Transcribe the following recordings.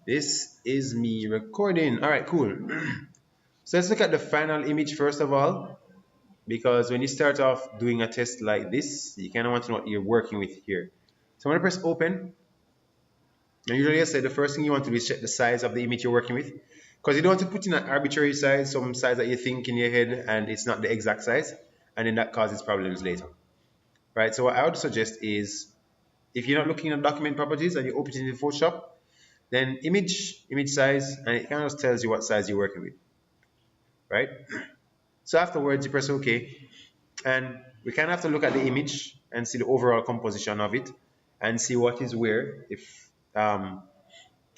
This is me recording. All right, cool. So let's look at the final image first of all, because when you start off doing a test like this, you kind of want to know what you're working with here. So I'm going to press open. And usually I say the first thing you want to do is check the size of the image you're working with, because you don't want to put in an arbitrary size, some size that you think in your head and it's not the exact size, and then that causes problems later. Right, so what I would suggest is, if you're not looking at document properties and you open it in Photoshop, then image size, and it kind of tells you what size you're working with, right? So afterwards you press OK, and we kind of have to look at the image and see the overall composition of it and see what is where, if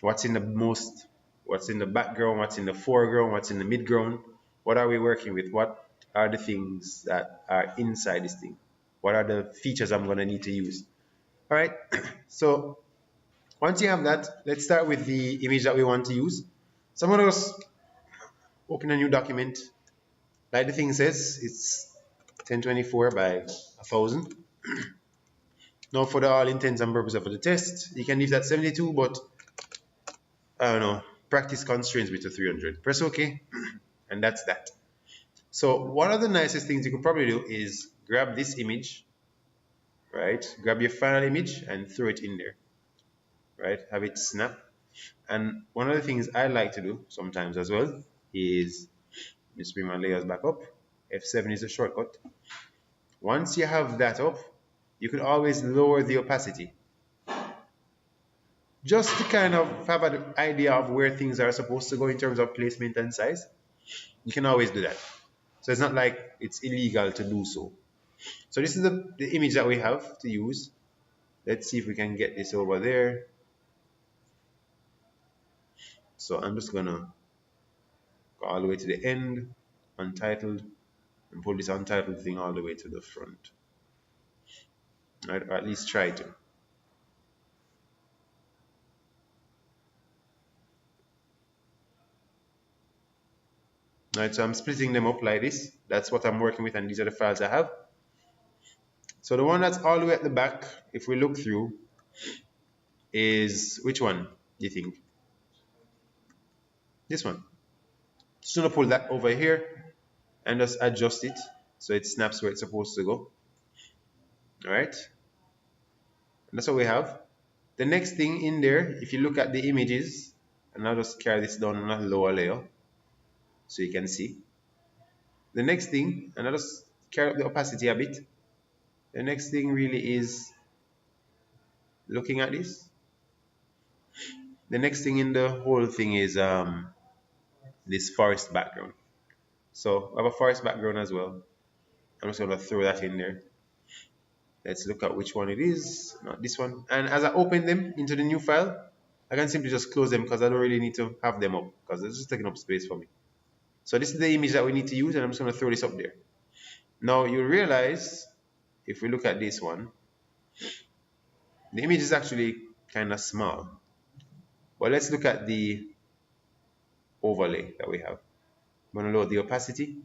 what's in the most, what's in the background, what's in the foreground, what's in the midground, what are we working with, what are the things that are inside this thing, what are the features I'm going to need to use. All right, so once you have that, let's start with the image that we want to use. So I'm going to just open a new document. Like the thing says, it's 1024 by 1000. Now, for the all intents and purposes for the test, you can leave that 72, but I don't know, practice constraints with the 300. Press OK, and that's that. So one of the nicest things you could probably do is grab this image, right? Grab your final image and throw it in there, right? Have it snap. And one of the things I like to do sometimes as well is just bring my layers back up. F7 is a shortcut. Once you have that up, you could always lower the opacity, just to kind of have an idea of where things are supposed to go in terms of placement and size. You can always do that. So it's not like it's illegal to do so. So this is the image that we have to use. Let's see if we can get this over there. So I'm just gonna go all the way to the end, untitled, and pull this untitled thing all the way to the front. Right, or at least try to. Right, so I'm splitting them up like this. That's what I'm working with, and these are the files I have. So the one that's all the way at the back, if we look through, is which one do you think? This one. Just gonna pull that over here and just adjust it so it snaps where it's supposed to go. All right, and that's what we have. The next thing in there, if you look at the images, and I'll just carry this down on a lower layer so you can see. The next thing, and I'll just carry up the opacity a bit. The next thing really is looking at this. The next thing in the whole thing is this forest background. So I have a forest background as well. I'm just going to throw that in there. Let's look at which one it is, not this one. And as I open them into the new file, I can simply just close them because I don't really need to have them up because they're just taking up space for me. So this is the image that we need to use, and I'm just going to throw this up there. Now you realize, if we look at this one, the image is actually kind of small. But let's look at the overlay that we have. I'm going to load the opacity,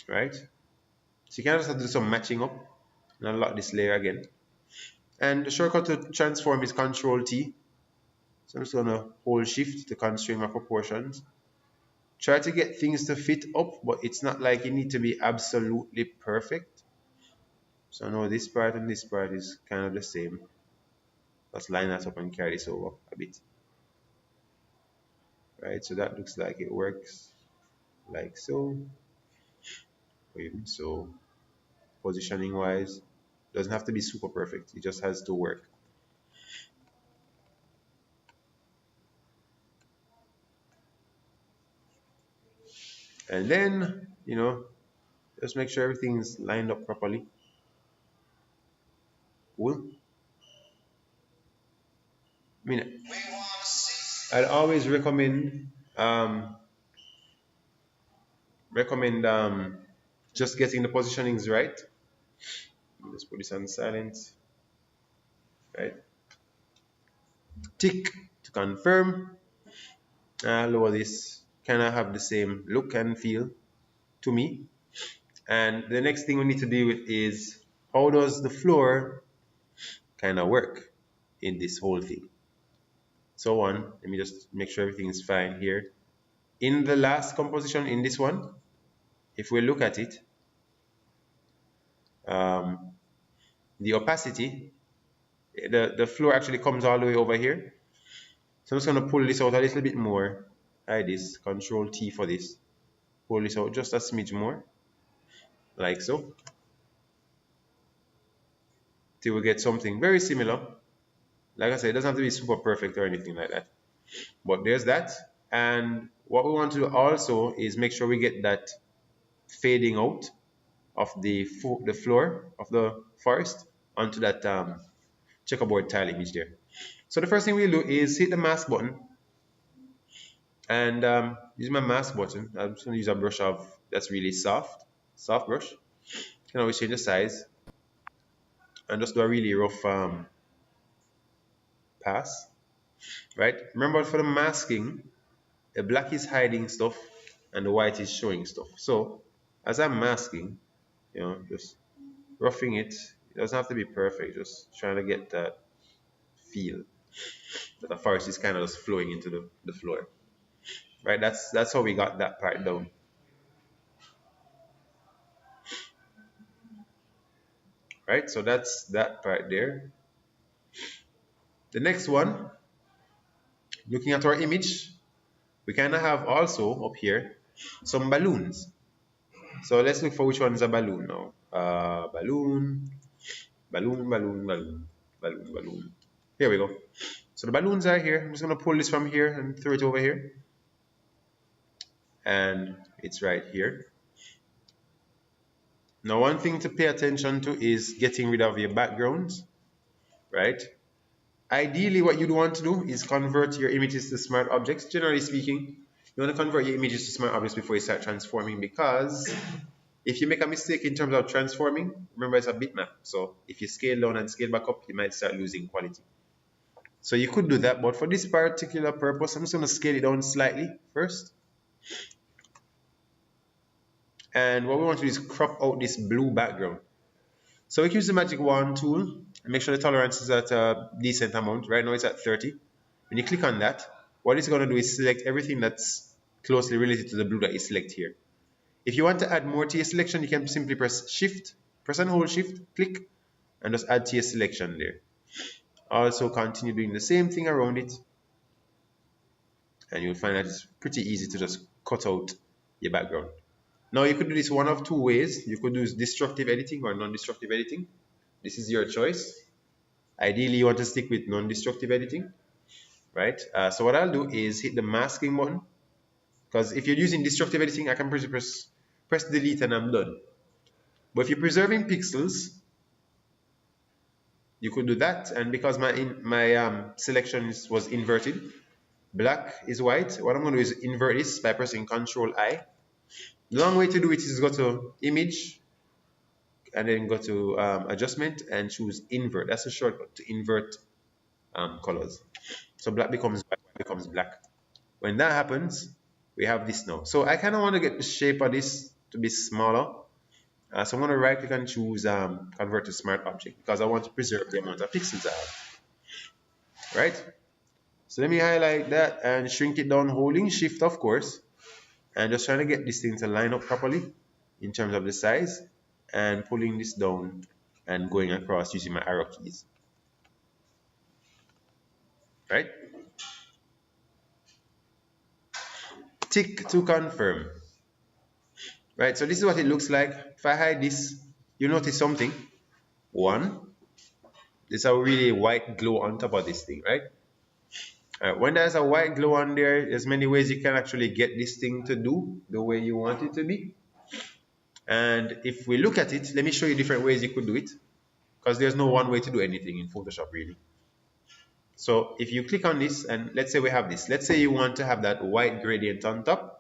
right? So you can just have to do some matching up and unlock this layer again. And the shortcut to transform is Control T. So I'm just going to hold Shift to constrain my proportions. Try to get things to fit up, but it's not like you need to be absolutely perfect. So now this part and this part is kind of the same. Let's line that up and carry this over a bit. Right, so that looks like it works like so, or even so. Positioning wise, doesn't have to be super perfect, it just has to work. And then, just make sure everything's lined up properly. Cool. I mean, I'd always recommend just getting the positionings right. Let's put this on silent. Right. Tick to confirm. Lower this. Kind of have the same look and feel to me. And the next thing we need to deal with is, how does the floor kind of work in this whole thing? so on. Let me just make sure everything is fine here. In the last composition, in this one, if we look at it, the opacity, the floor actually comes all the way over here. So I'm just going to pull this out a little bit more. Hide this, Control T for this. Pull this out just a smidge more, like so. Till we get something very similar. Like I said, it doesn't have to be super perfect or anything like that. But there's that. And what we want to do also is make sure we get that fading out of the floor of the forest onto that checkerboard tile image there. So the first thing we'll do is hit the mask button, and use my mask button. I'm just going to use a brush that's really soft brush. You can always change the size and just do a really rough pass. Right? Remember, for the masking, the black is hiding stuff and the white is showing stuff. So as I'm masking, just roughing it. It doesn't have to be perfect. Just trying to get that feel that the forest is kind of just flowing into the floor. Right? That's how we got that part down. Right? So that's that part there. The next one, looking at our image, we kind of have also up here some balloons. So let's look for which one is a balloon now. Balloon, balloon, balloon, balloon, balloon, balloon. Here we go. So the balloons are here. I'm just going to pull this from here and throw it over here. And it's right here. Now, one thing to pay attention to is getting rid of your backgrounds, right? Ideally, what you'd want to do is convert your images to smart objects. Generally speaking, you want to convert your images to smart objects before you start transforming, because if you make a mistake in terms of transforming, remember it's a bitmap. So if you scale down and scale back up, you might start losing quality. So you could do that, but for this particular purpose, I'm just going to scale it down slightly first. And what we want to do is crop out this blue background. So we can use the magic wand tool and make sure the tolerance is at a decent amount. Right now it's at 30. When you click on that, what it's going to do is select everything that's closely related to the blue that you select here. If you want to add more to your selection, you can simply press Shift, press and hold Shift, click, and just add to your selection there. Also continue doing the same thing around it, and you'll find that it's pretty easy to just cut out your background. Now you could do this one of two ways. You could use destructive editing or non-destructive editing. This is your choice. Ideally, you want to stick with non-destructive editing, right? So what I'll do is hit the masking button, because if you're using destructive editing, I can press delete and I'm done. But if you're preserving pixels, you could do that. And because my selection was inverted, black is white, what I'm going to do is invert this by pressing Control I. The long way to do it is go to Image and then go to Adjustment and choose Invert. That's a shortcut to invert colors. So black becomes white, white becomes black. When that happens, we have this now. So I kind of want to get the shape of this to be smaller. So I'm going to right click and choose Convert to Smart Object, because I want to preserve the amount of pixels I have. Right? So let me highlight that and shrink it down, holding Shift, of course. And just trying to get this thing to line up properly in terms of the size, and pulling this down and going across using my arrow keys. Right? Tick to confirm. Right, so this is what it looks like. If I hide this, you notice something. One, there's a really white glow on top of this thing, right? When there's a white glow on there, there's many ways you can actually get this thing to do the way you want it to be. And if we look at it, let me show you different ways you could do it, because there's no one way to do anything in Photoshop really. So if you click on this, and let's say we have this, let's say you want to have that white gradient on top,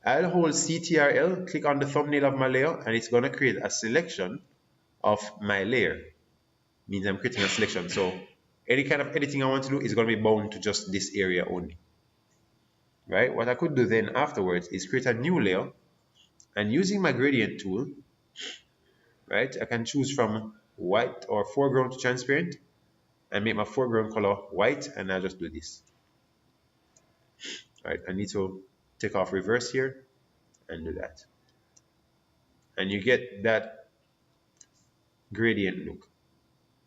I'll hold CTRL, click on the thumbnail of my layer, and it's going to create a selection of my layer. Means I'm creating a selection. So any kind of editing I want to do is going to be bound to just this area only. Right? What I could do then afterwards is create a new layer, and using my gradient tool, right, I can choose from white or foreground to transparent and make my foreground color white, and I'll just do this. All right, I need to take off reverse here and do that. And you get that gradient look,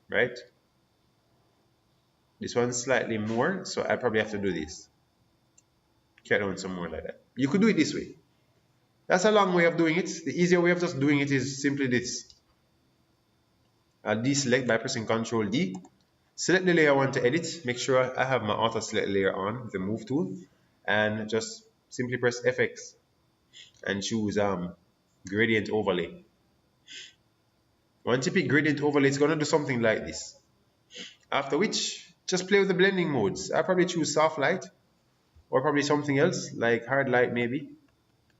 right? This one's slightly more, so I probably have to do this. Carry on some more like that. You could do it this way. That's a long way of doing it. The easier way of just doing it is simply this. I'll deselect by pressing Ctrl D. Select the layer I want to edit. Make sure I have my auto select layer on with the move tool. And just simply press FX and choose gradient overlay. Once you pick gradient overlay, it's going to do something like this. After which, just play with the blending modes. I'll probably choose soft light or probably something else like hard light maybe.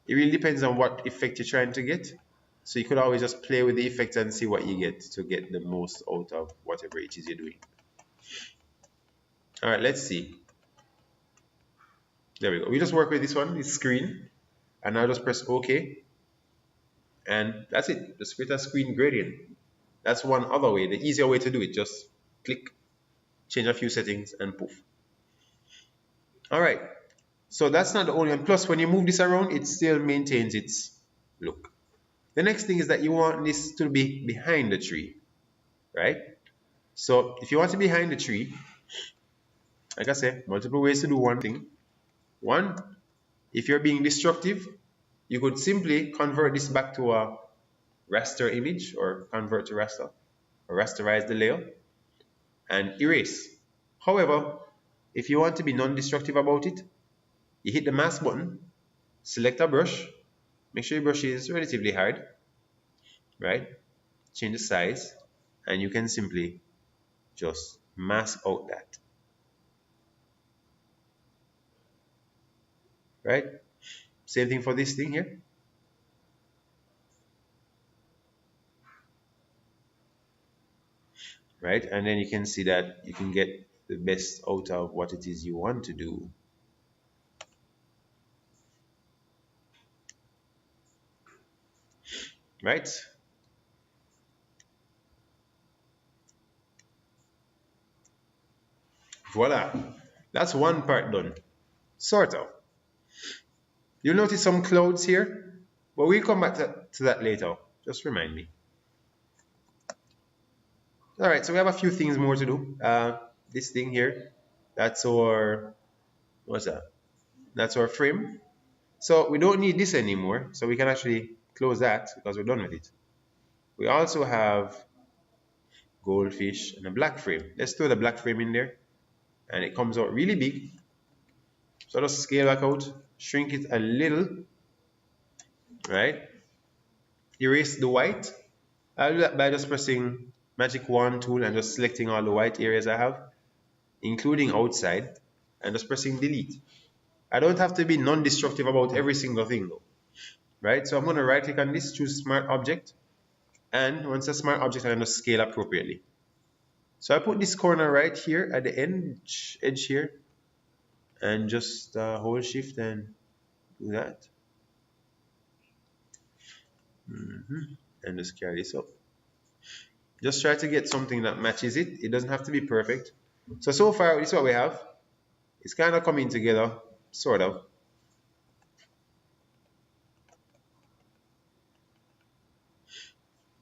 It really depends on what effect you're trying to get. So you could always just play with the effect and see what you get to get the most out of whatever it is you're doing. All right, let's see. There we go. We just work with this one, this screen, and now just press OK. And that's it. Just create a screen gradient. That's one other way. The easier way to do it, just click, change a few settings, and poof. All right. So that's not the only one. Plus, when you move this around, it still maintains its look. The next thing is that you want this to be behind the tree, right? So if you want it behind the tree, like I said, multiple ways to do one thing. One, if you're being destructive, you could simply convert this back to a raster image or convert to raster or rasterize the layer and erase. However, if you want to be non-destructive about it, you hit the mask button, select a brush, make sure your brush is relatively hard, right? Change the size, and you can simply just mask out that, right? Same thing for this thing here. Right, and then you can see that you can get the best out of what it is you want to do. Right? Voila. That's one part done. Sort of. You'll notice some clouds here, but we'll come back to that later. Just remind me. All right, so we have a few things more to do. This thing here, that's our, what's that? That's our frame. So we don't need this anymore, so we can actually close that because we're done with it. We also have Goldfish and a black frame. Let's throw the black frame in there, and it comes out really big. So just scale back out, shrink it a little, right? Erase the white. I'll do that by just pressing Magic Wand tool and just selecting all the white areas I have, including outside, and just pressing delete. I don't have to be non-destructive about every single thing though, right? So I'm going to right click on this, choose Smart Object, and once a Smart Object, I'm going to scale appropriately. So I put this corner right here at the edge here, and just hold shift and do that. And just carry this up. Just try to get something that matches it. It doesn't have to be perfect. So far, this is what we have. It's kind of coming together, sort of.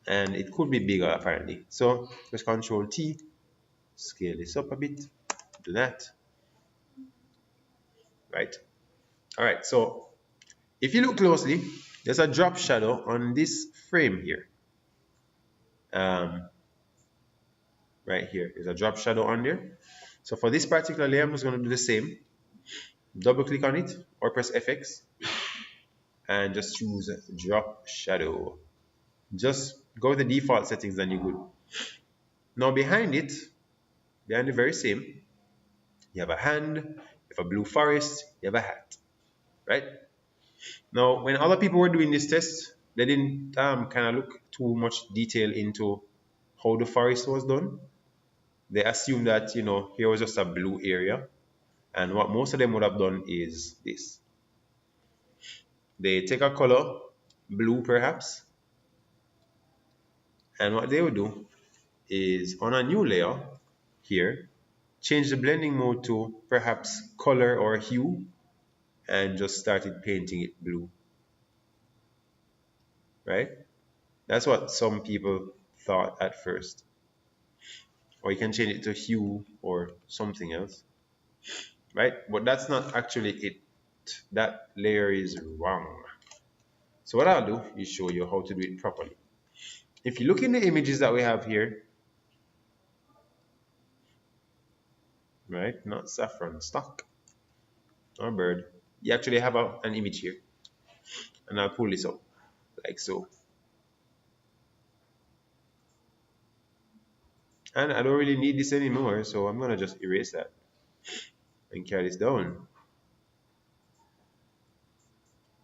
And it could be bigger, apparently. So press Ctrl T, scale this up a bit, do that. Right. All right, so if you look closely, there's a drop shadow on this frame here. Right here, there's a drop shadow on there. So for this particular layer, I'm just going to do the same. Double click on it or press FX and just choose drop shadow. Just go with the default settings and you're good. Now behind it, behind the very same, you have a hand, you have a blue forest, you have a hat, right? Now, when other people were doing this test, they didn't kind of look too much detail into how the forest was done. They assumed that, you know, here was just a blue area. And what most of them would have done is this. They take a color, blue perhaps, and what they would do is on a new layer here, change the blending mode to perhaps color or hue, and just started painting it blue, right? That's what some people thought at first. Or you can change it to hue or something else, right? But that's not actually it. That layer is wrong. So what I'll do is show you how to do it properly. If you look in the images that we have here, right? Not saffron, stock or bird. You actually have an image here. And I'll pull this up like so. And I don't really need this anymore, so I'm gonna just erase that and carry this down.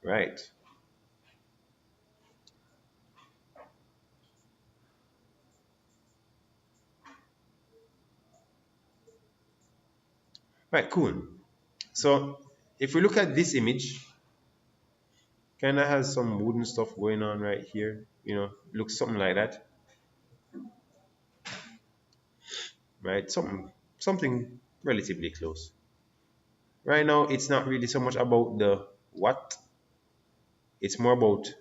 Right. Right, cool. So if we look at this image, kind of has some wooden stuff going on right here. You know, looks something like that. Right, something relatively close. Right now, it's not really so much about the what. It's more about,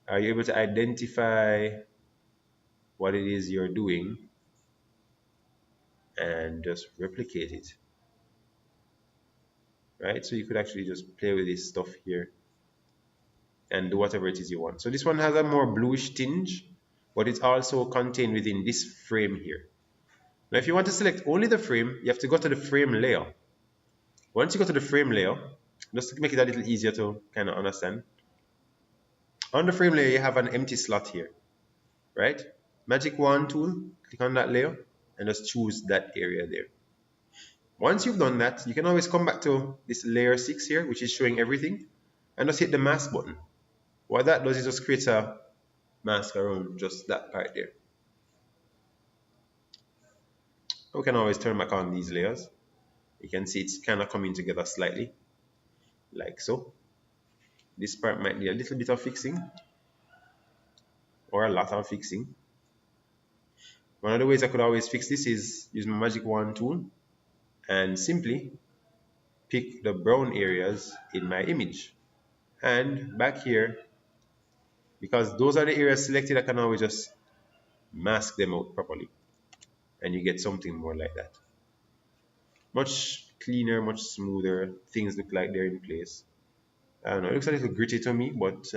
are you able to identify what it is you're doing and just replicate it, right? So you could actually just play with this stuff here and do whatever it is you want. So this one has a more bluish tinge, but it's also contained within this frame here. Now, if you want to select only the frame, you have to go to the frame layer. Once you go to the frame layer, just to make it a little easier to kind of understand, on the frame layer, you have an empty slot here, right? Magic wand tool, click on that layer and just choose that area there. Once you've done that, you can always come back to this layer 6 here, which is showing everything, and just hit the mask button. What that does is just create a mask around just that part there. We can always turn back on these layers. You can see it's kind of coming together slightly, like so. This part might need a little bit of fixing, or a lot of fixing. One of the ways I could always fix this is use my magic wand tool and simply pick the brown areas in my image. And back here, because those are the areas selected, I can always just mask them out properly. And you get something more like that. Much cleaner, much smoother. Things look like they're in place. I don't know, it looks a little gritty to me, but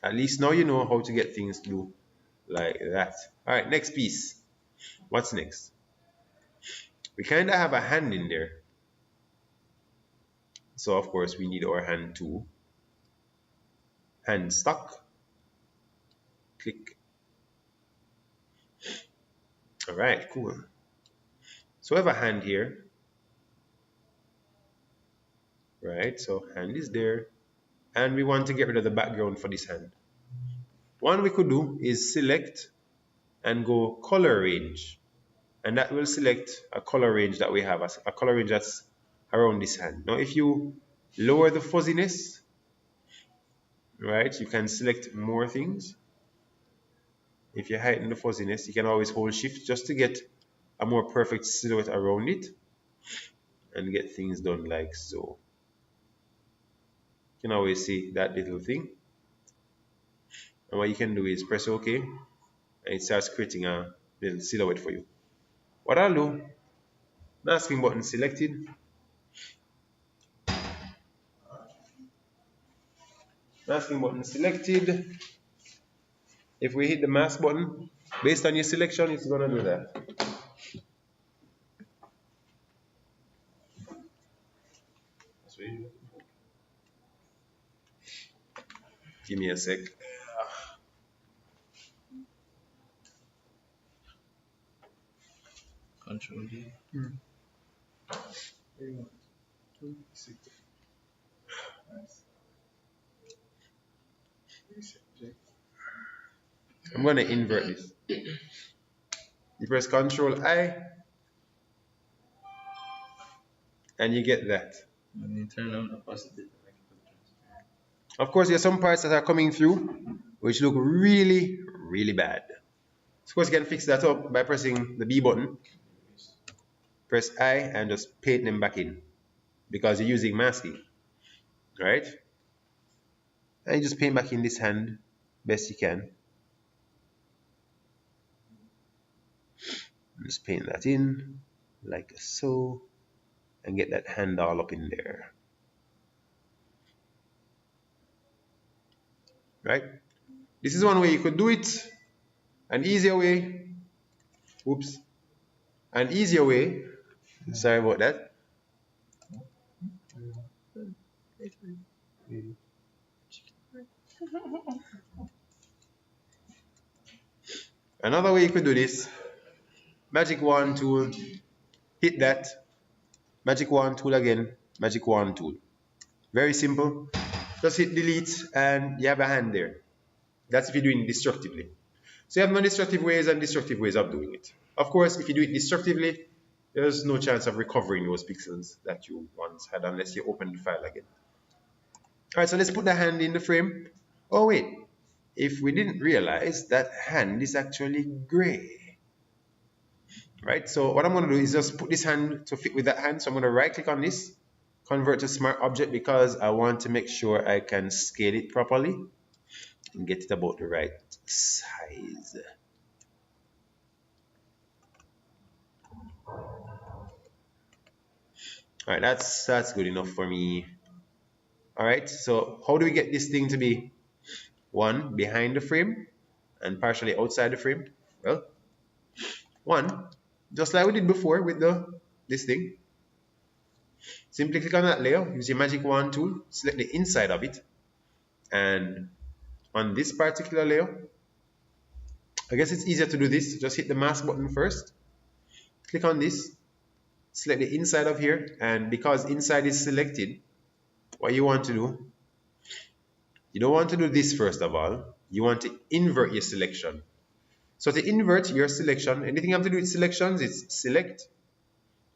at least now you know how to get things to do like that. All right, next piece. What's next? We kind of have a hand in there. So of course we need our hand tool. Hand stock. Click. All right, cool. So we have a hand here. Right, so hand is there. And we want to get rid of the background for this hand. One we could do is select and go color range. And that will select a color range that we have, a color range that's around this hand. Now if you lower the fuzziness, right, you can select more things. If you heighten the fuzziness, you can always hold shift just to get a more perfect silhouette around it and get things done like so. You can always see that little thing. And what you can do is press OK, and it starts creating a little silhouette for you. What I'll do, masking button selected. Masking button selected. If we hit the mask button, based on your selection, it's gonna do that. Give me a sec. Control D. I'm gonna invert this. You press Control I, and you get that. And you turn on opacity. Of course, there's some parts that are coming through which look really, really bad. Of course, you can fix that up by pressing the B button. Press I and just paint them back in because you're using masking. right? And you just paint back in this hand best you can. Just paint that in like so and get that hand all up in there, right? This is one way you could do it. An easier way, oops, an easier way, sorry about that. Another way you could do this, magic wand tool, hit that, magic wand tool again, magic wand tool. Very simple. Just hit delete and you have a hand there. That's if you're doing it destructively. So you have non-destructive ways and destructive ways of doing it. Of course, if you do it destructively, there's no chance of recovering those pixels that you once had unless you open the file again. All right, so let's put the hand in the frame. Oh wait, if we didn't realize that hand is actually gray, right? So what I'm going to do is just put this hand to fit with that hand. So I'm going to right click on this, convert to smart object because I want to make sure I can scale it properly and get it about the right size. All right, that's good enough for me. All right, so how do we get this thing to be one behind the frame and partially outside the frame? Well, one, just like we did before with this thing, simply click on that layer, use your magic wand tool, select the inside of it, and on this particular layer, I guess it's easier to do this. Just hit the mask button first, click on this, select the inside of here, and because inside is selected, what you want to do, you don't want to do this first of all, you want to invert your selection. So to invert your selection, anything you have to do with selections, it's select,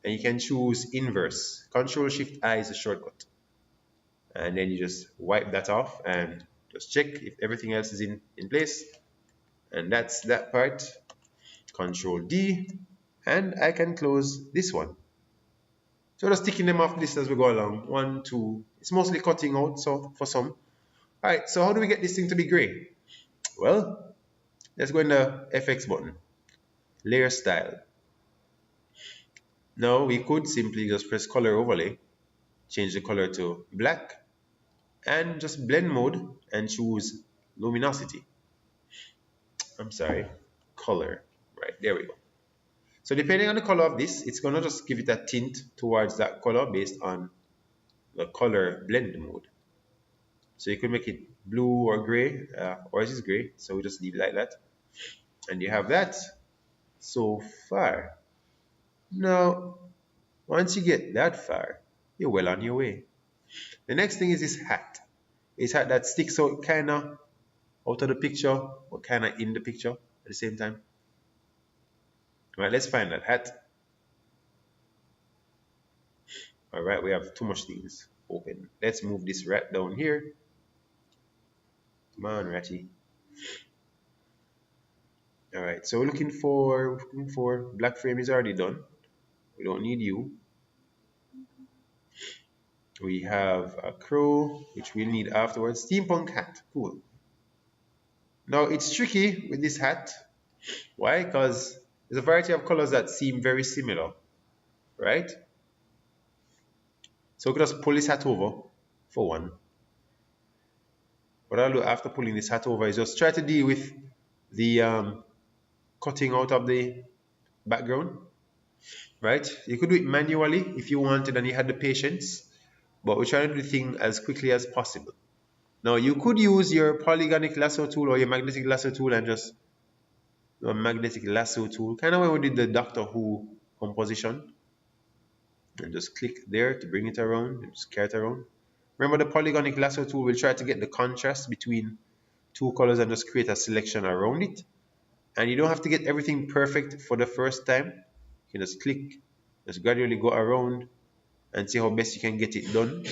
and you can choose inverse. Control Shift I is a shortcut. And then you just wipe that off and just check if everything else is in place. And that's that part. Control D, and I can close this one. So just ticking them off list as we go along. 1, 2. It's mostly cutting out, so for some. All right, so how do we get this thing to be gray? Well, let's go in the FX button. Layer style. Now we could simply just press color overlay, change the color to black, and just blend mode and choose luminosity. I'm sorry, color. Right, there we go. So depending on the color of this, it's gonna just give it a tint towards that color based on the color blend mode. So you could make it blue or gray, ours is gray, so we just leave it like that. And you have that so far. Now, once you get that far, you're well on your way. The next thing is this hat. It's hat that sticks out kind of out of the picture, or kind of in the picture at the same time. All right, let's find that hat. All right, we have too much things open. Let's move this rat down here. Come on, ratty. All right, so we're looking for black frame is already done. We don't need you. We have a crow, which we'll need afterwards. Steampunk hat, cool. Now it's tricky with this hat. Why? Because there's a variety of colors that seem very similar, right? So we can just pull this hat over for one. What I'll do after pulling this hat over is just try to deal with the cutting out of the background, right? You could do it manually if you wanted and you had the patience, but we're trying to do the thing as quickly as possible. Now you could use your polygonic lasso tool or your magnetic lasso tool and just a magnetic lasso tool, kind of when we did the Doctor Who composition, and just click there to bring it around and just carry it around. Remember the polygonic lasso tool will try to get the contrast between two colors and just create a selection around it. And you don't have to get everything perfect for the first time. You can just click, just gradually go around and see how best you can get it done.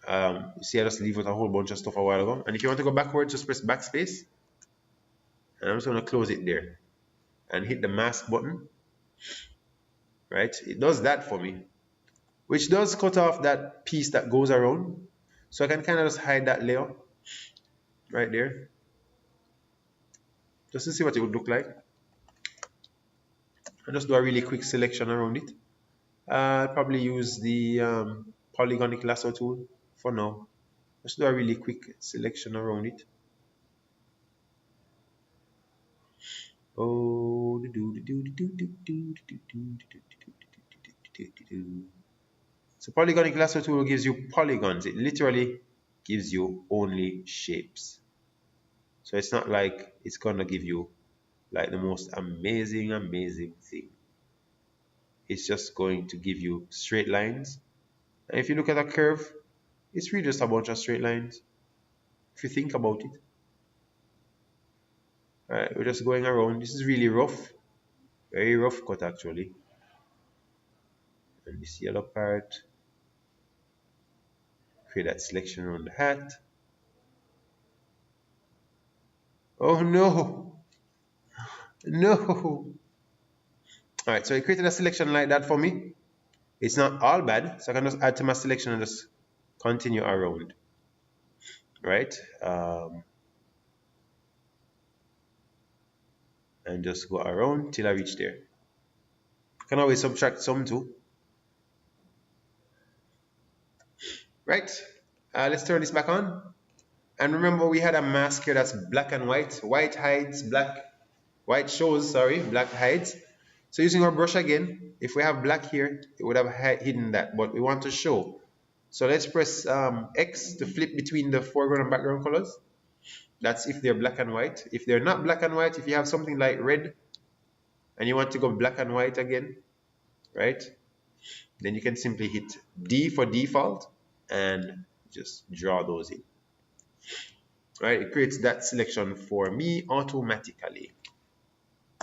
You see I just leave with a whole bunch of stuff a while ago. And if you want to go backwards, just press backspace. And I'm just going to close it there and hit the mask button. Right? It does that for me. which does cut off that piece that goes around. So I can kind of just hide that layer right there, just to see what it would look like. And just do a really quick selection around it. I'll probably use the polygonic lasso tool for now. Just do a really quick selection around it. Oh, so polygonic lasso tool gives you polygons. It literally gives you only shapes. So it's not like it's gonna give you like the most amazing thing. It's just going to give you straight lines. And if you look at a curve, it's really just a bunch of straight lines. If you think about it. Alright, we're just going around. This is really rough. Very rough cut actually. And this yellow part. Create that selection around the hat. Oh no! No! Alright, so it created a selection like that for me. It's not all bad, so I can just add to my selection and just continue around. Right? And just go around till I reach there. Can always subtract some too. Right? Let's turn this back on. And remember, we had a mask here that's black and white. White hides, white shows, sorry, black hides. So using our brush again, if we have black here, it would have hidden that, but we want to show. So let's press X to flip between the foreground and background colors. That's if they're black and white. If they're not black and white, if you have something like red and you want to go black and white again, right? Then you can simply hit D for default and just draw those in. Right? It creates that selection for me automatically.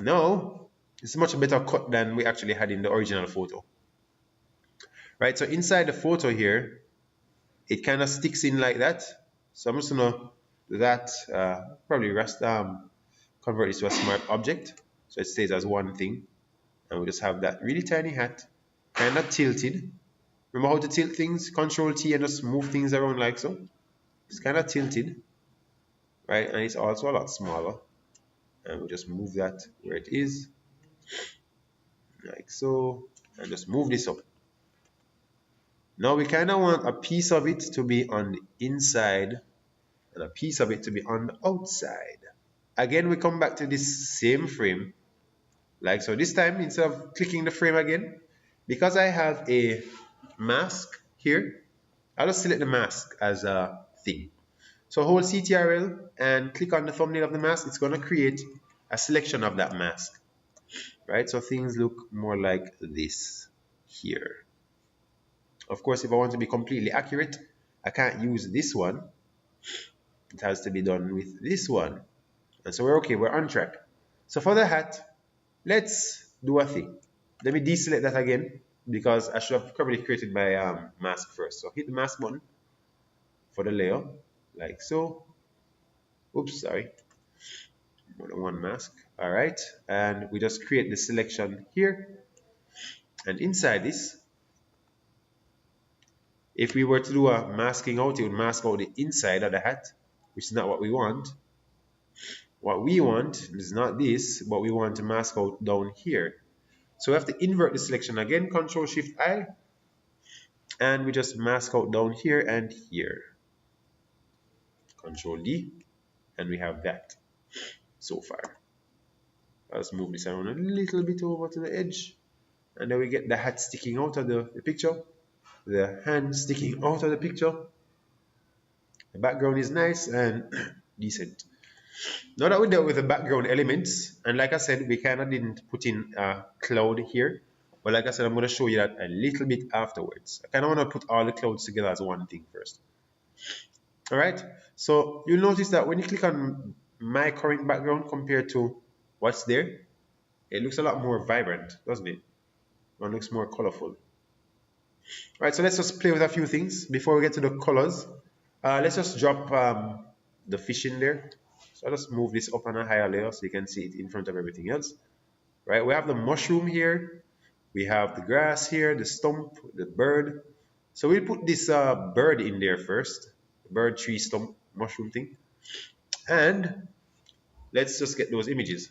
Now, it's a much better cut than we actually had in the original photo. Right? So inside the photo here, it kind of sticks in like that. So I'm just gonna do that, probably convert this to a smart object. So it stays as one thing. And we just have that really tiny hat, kind of tilted. Remember how to tilt things? Control T and just move things around like so. It's kind of tilted, right? And it's also a lot smaller. And we just move that where it is, like so, and just move this up. Now we kind of want a piece of it to be on the inside and a piece of it to be on the outside. Again, we come back to this same frame, like so. This time, instead of clicking the frame again, because I have a mask here, I'll just select the mask as a thing. So hold CTRL and click on the thumbnail of the mask. It's going to create a selection of that mask, right? So things look more like this here. Of course, if I want to be completely accurate, I can't use this one. It has to be done with this one. And so we're okay, we're on track. So for the hat, let's do a thing. Let me deselect that again because I should have probably created my mask first. So hit the mask button for the layer, like so. Oops, sorry. More than one mask. All right. And we just create the selection here. And inside this, if we were to do a masking out, it would mask out the inside of the hat, which is not what we want. What we want is not this, but we want to mask out down here. So we have to invert the selection again, Control Shift I, and we just mask out down here and here. Control D, and we have that so far. Let's move this around a little bit over to the edge, and then we get the hat sticking out of the picture, the hand sticking out of the picture. The background is nice and decent. Now that we dealt with the background elements, and like I said, we kind of didn't put in a cloud here, but like I said, I'm going to show you that a little bit afterwards. I kind of want to put all the clouds together as one thing first. All right, so you'll notice that when you click on my current background compared to what's there, it looks a lot more vibrant, doesn't it? One looks more colorful. All right, so let's just play with a few things before we get to the colors. Let's just drop the fish in there. So I'll just move this up on a higher layer so you can see it in front of everything else. Right, we have the mushroom here. We have the grass here, the stump, the bird. So we'll put this bird in there first, bird, tree, stump, mushroom thing. And let's just get those images.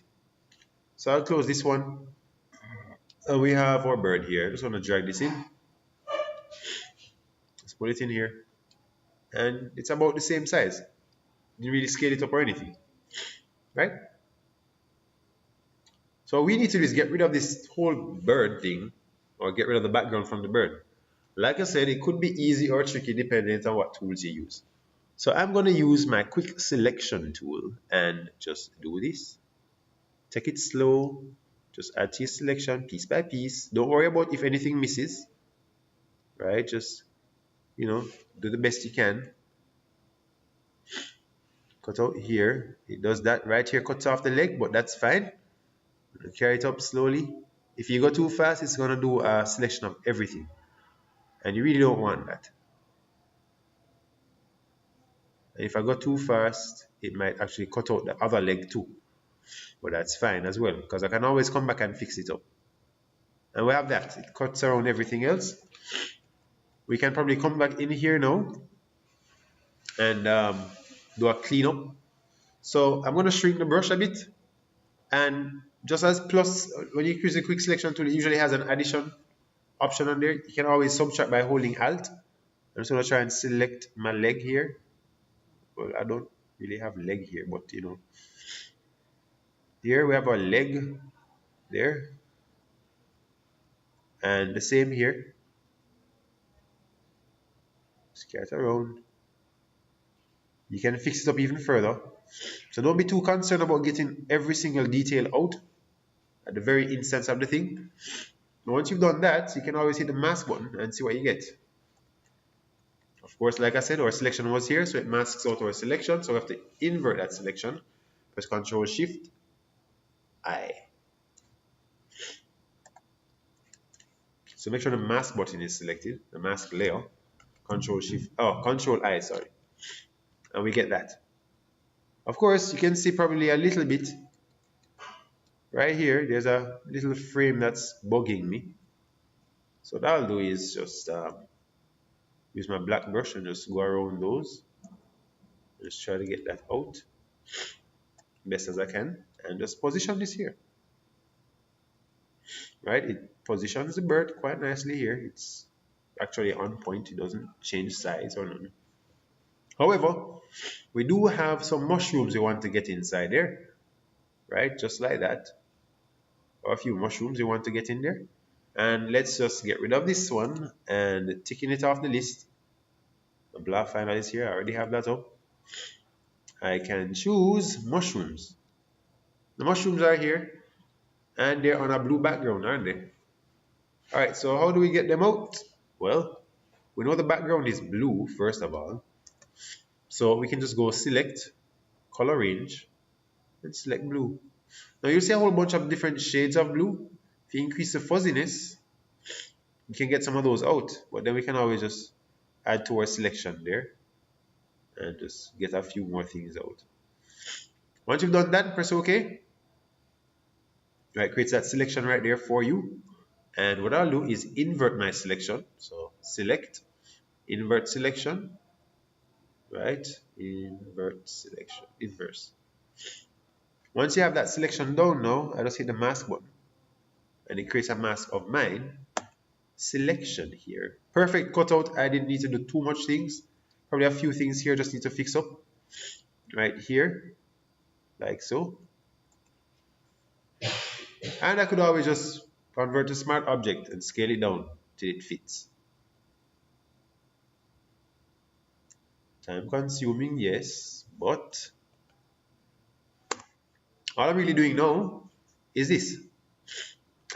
So I'll close this one. We have our bird here. Just want to drag this in. Let's put it in here. And it's about the same size. Didn't really scale it up or anything, right? So what we need to do is get rid of this whole bird thing, or get rid of the background from the bird. Like I said, it could be easy or tricky depending on what tools you use. So I'm going to use my quick selection tool and just do this. Take it slow, just add to your selection piece by piece. Don't worry about if anything misses, right? Just, do the best you can. Cut out here. It does that right here, cuts off the leg, but that's fine. Carry it up slowly. If you go too fast, it's going to do a selection of everything. And you really don't want that. And if I go too fast, it might actually cut out the other leg too. But that's fine as well, because I can always come back and fix it up. And we have that. It cuts around everything else. We can probably come back in here now and do a cleanup. So I'm going to shrink the brush a bit. And just as plus, when you use the quick selection tool, it usually has an addition option on there. You can always subtract by holding Alt. I'm just going to try and select my leg here. Well, I don't really have leg here, but here we have a leg there. And the same here. Scatter around. You can fix it up even further. So don't be too concerned about getting every single detail out at the very instance of the thing. Once you've done that, you can always hit the mask button and see what you get. Of course, like I said, our selection was here, so it masks out our selection. So we have to invert that selection. Press Ctrl Shift I. So make sure the mask button is selected, the mask layer. Ctrl I, sorry. And we get that. Of course, you can see probably a little bit right here. There's a little frame that's bugging me. So what I'll do is just use my black brush and just go around those. Just try to get that out best as I can, and just position this here. Right, it positions the bird quite nicely here. It's actually on point. It doesn't change size or nothing. However, we do have some mushrooms we want to get inside there, right? Just like that. Or a few mushrooms we want to get in there. And let's just get rid of this one and ticking it off the list. The black final is here. I already have that up. I can choose mushrooms. The mushrooms are here and they're on a blue background, aren't they? All right, so how do we get them out? Well, we know the background is blue, first of all. So we can just go select, color range, and select blue. Now you'll see a whole bunch of different shades of blue. If you increase the fuzziness, you can get some of those out. But then we can always just add to our selection there and just get a few more things out. Once you've done that, press OK. Right, creates that selection right there for you. And what I'll do is invert my selection. So select, invert selection, right? Invert selection, inverse. Once you have that selection down now, I just hit the mask button and it creates a mask of mine. Selection here. Perfect cutout. I didn't need to do too much things. Probably a few things here just need to fix up. Right here, like so. And I could always just convert to smart object and scale it down till it fits. Time consuming, yes, but all I'm really doing now is this.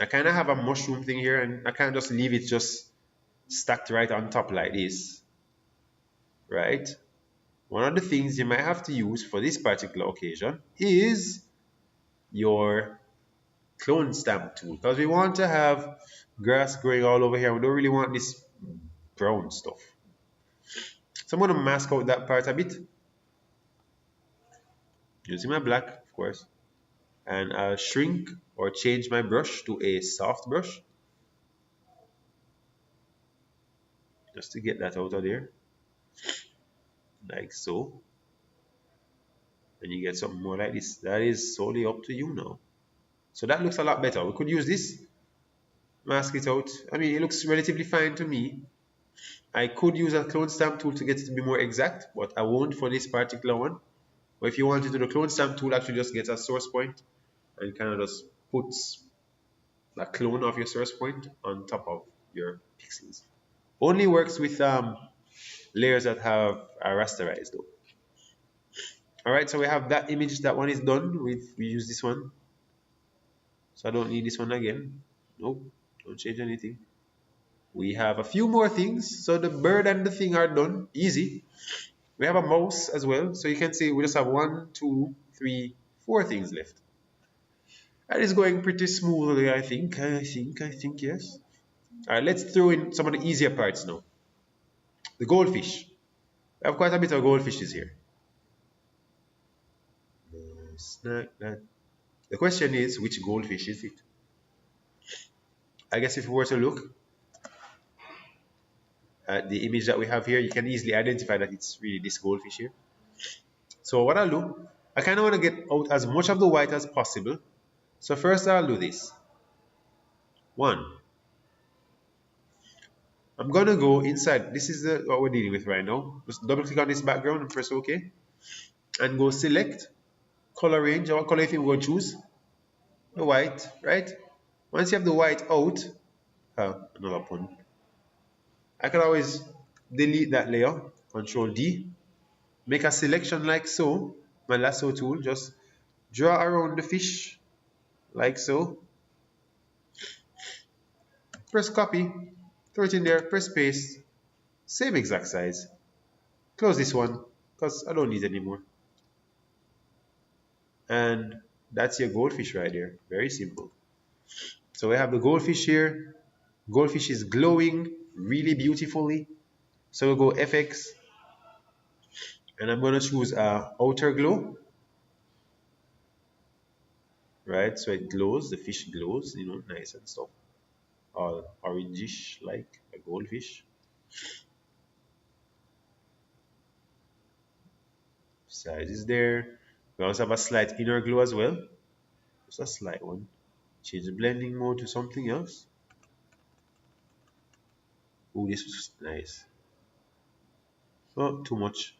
I kind of have a mushroom thing here and I can't just leave it just stacked right on top like this, right? One of the things you might have to use for this particular occasion is your clone stamp tool, because we want to have grass growing all over here. We don't really want this brown stuff. So I'm going to mask out that part a bit using my black, of course, and I'll shrink or change my brush to a soft brush. just to get that out of there, like so. And you get something more like this. That is solely up to you now. So that looks a lot better. We could use this, mask it out. I mean, it looks relatively fine to me. I could use a clone stamp tool to get it to be more exact, but I won't for this particular one. But if you want to do the clone stamp tool, actually just get a source point and kind of just puts a clone of your source point on top of your pixels. Only works with layers that have a rasterized though. All right, so we have that image. That one is done. We use this one, so I don't need this one again. Nope, don't change anything. We have a few more things. So the bird and the thing are done. Easy. We have a mouse as well. So you can see we just have 1, 2, 3, 4 things left. That is going pretty smoothly, I think. Yes. All right, let's throw in some of the easier parts now. The goldfish. We have quite a bit of goldfishes here. Snack that. The question is, which goldfish is it? I guess if we were to look at the image that we have here, you can easily identify that it's really this goldfish here. So what I'll do, I kind of want to get out as much of the white as possible. So first I'll do this. One, I'm gonna go inside. This is what we're dealing with right now. Just double click on this background and press OK. And go select color range. What color you think we're going to choose? The white, right? Once you have the white out, another pun. I can always delete that layer, Control D, make a selection like so, my lasso tool, just draw around the fish like so, press copy, throw it in there, press paste, same exact size, close this one because I don't need it anymore. And that's your goldfish right there, very simple. So we have the goldfish here. Goldfish is glowing really beautifully. So we'll go FX, and I'm going to choose outer glow, right? So it glows, the fish glows, you know, nice and stuff. All orangish like a goldfish. Size is there. We also have a slight inner glow as well. Just a slight one. Change the blending mode to something else. Oh, this was nice. Not too much.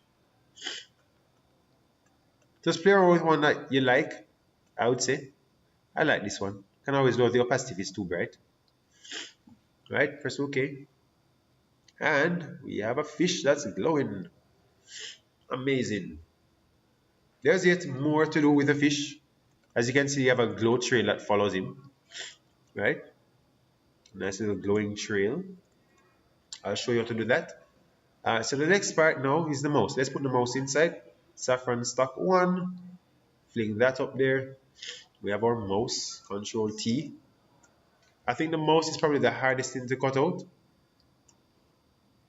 Just play around with one that you like, I would say. I like this one. Can always lower the opacity if it's too bright. Right, press OK. And we have a fish that's glowing. Amazing. There's yet more to do with the fish. As you can see, you have a glow trail that follows him. Right? Nice little glowing trail. I'll show you how to do that. So the next part now is the mouse. Let's put the mouse inside. Saffron stock 1. Fling that up there. We have our mouse. Control T. I think the mouse is probably the hardest thing to cut out.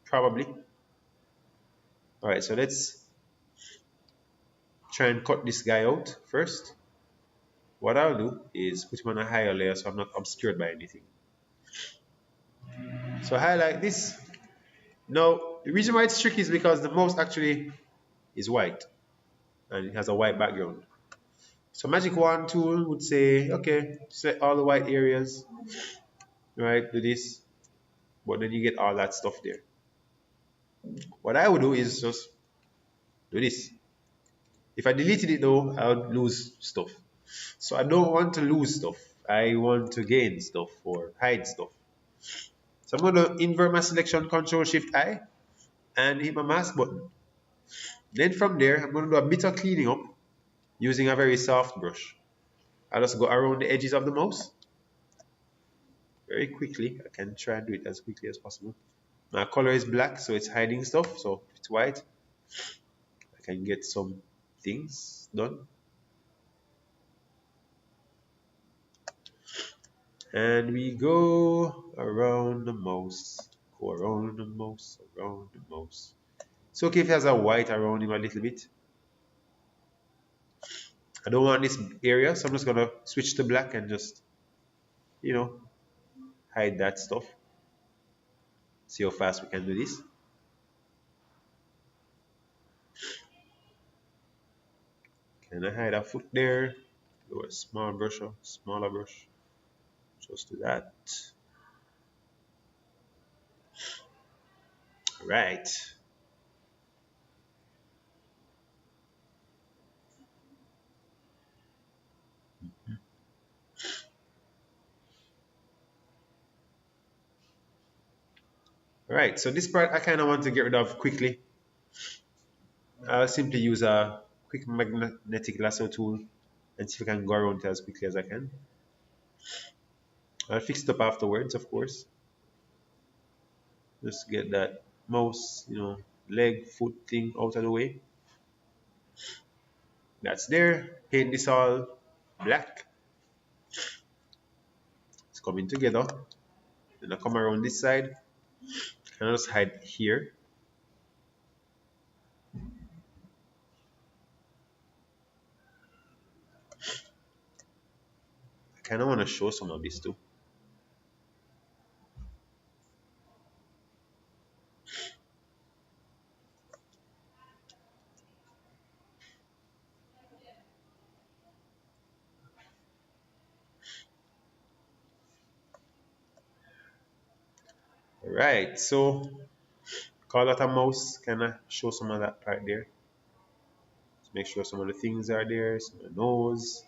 Probably. Alright, so let's try and cut this guy out first. What I'll do is put him on a higher layer so I'm not obscured by anything. So highlight this. Now, the reason why it's tricky is because the mouse actually is white and it has a white background. So Magic Wand tool would say, okay, select all the white areas, right, do this, but then you get all that stuff there. What I would do is just do this. If I deleted it though, I would lose stuff. So I don't want to lose stuff. I want to gain stuff or hide stuff. So I'm going to invert my selection, Control Shift I, and hit my mask button. Then from there, I'm going to do a bit of cleaning up using a very soft brush. I'll just go around the edges of the mouse very quickly. I can try and do it as quickly as possible. My color is black, so it's hiding stuff. So if it's white, I can get some things done. And we go around the mouse, go around the mouse, around the mouse. It's okay if it has a white around him a little bit. I don't want this area, so I'm just gonna switch to black and just, you know, hide that stuff. See how fast we can do this. Can I hide a foot there? Do a small brush, a smaller brush. Just do that. Right. Right. So this part I kind of want to get rid of quickly. I'll simply use a quick magnetic lasso tool and see if I can go around it as quickly as I can. I'll fix it up afterwards, of course. Just get that mouse, leg, foot thing out of the way. That's there. Paint this all black. It's coming together. Then I come around this side. And I just hide here. I kind of want to show some of this too. Alright, so call that a mouse, kind of show some of that part there. Just make sure some of the things are there, some of the nose.